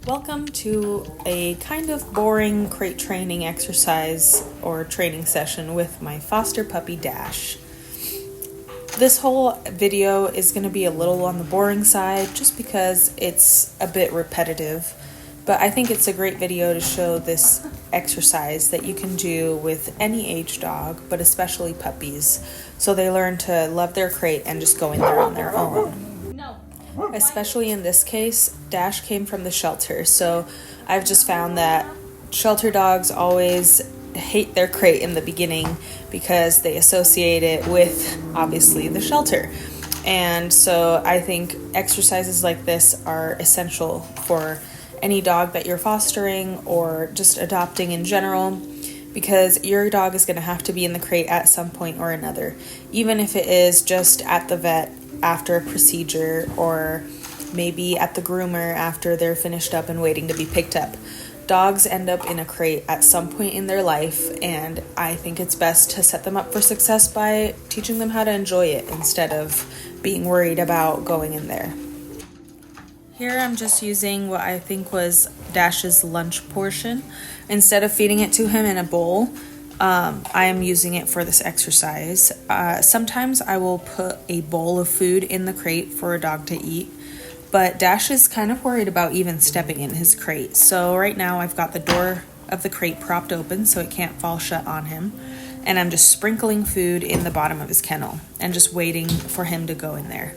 Welcome to a kind of boring crate training exercise or training session with my foster puppy Dash. This whole video is going to be a little on the boring side just because it's a bit repetitive, but I think it's a great video to show this exercise that you can do with any age dog, but especially puppies, so they learn to love their crate and just go in there on their own. Especially in this case, Dash came from the shelter, so I've just found that shelter dogs always hate their crate in the beginning because they associate it with, obviously, the shelter. And so I think exercises like this are essential for any dog that you're fostering or just adopting in general, because your dog is going to have to be in the crate at some point or another, even if it is just at the vet after a procedure, or maybe at the groomer after they're finished up and waiting to be picked up. Dogs end up in a crate at some point in their life, and I think it's best to set them up for success by teaching them how to enjoy it instead of being worried about going in there. Here I'm just using what I think was Dash's lunch portion. Instead of feeding it to him in a bowl, I am using it for this exercise. Sometimes I will put a bowl of food in the crate for a dog to eat, but Dash is kind of worried about even stepping in his crate. So right now I've got the door of the crate propped open so it can't fall shut on him, and I'm just sprinkling food in the bottom of his kennel and just waiting for him to go in there.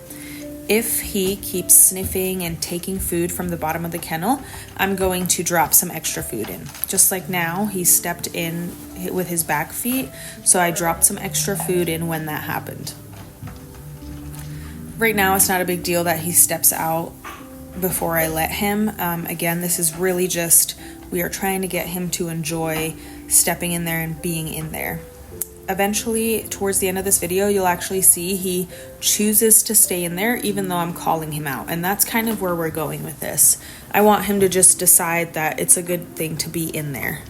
If he keeps sniffing and taking food from the bottom of the kennel, I'm going to drop some extra food in. Just like now, he stepped in with his back feet, so I dropped some extra food in when that happened. Right now, it's not a big deal that he steps out before I let him. Again, this is really just, we are trying to get him to enjoy stepping in there and being in there. Eventually, towards the end of this video, you'll actually see he chooses to stay in there even though I'm calling him out. And that's kind of where we're going with this. I want him to just decide that it's a good thing to be in there.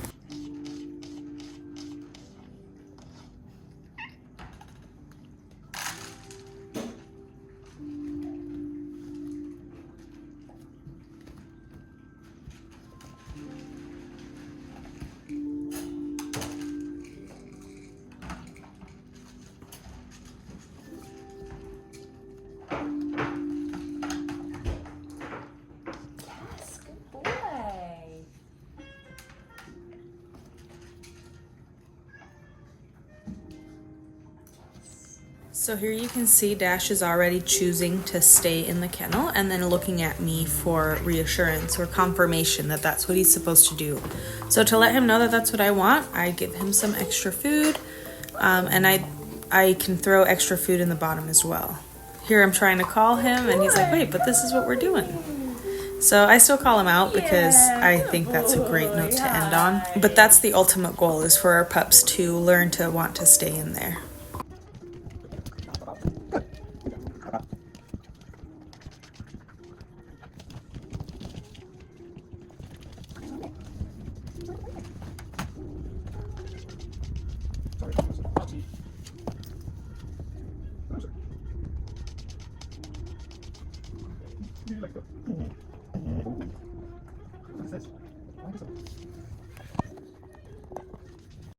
So here you can see Dash is already choosing to stay in the kennel and then looking at me for reassurance or confirmation that that's what he's supposed to do. So to let him know that that's what I want, I give him some extra food, and I can throw extra food in the bottom as well. Here I'm trying to call him and he's like, wait, but this is what we're doing. So I still call him out because I think that's a great note to end on. But that's the ultimate goal, is for our pups to learn to want to stay in there.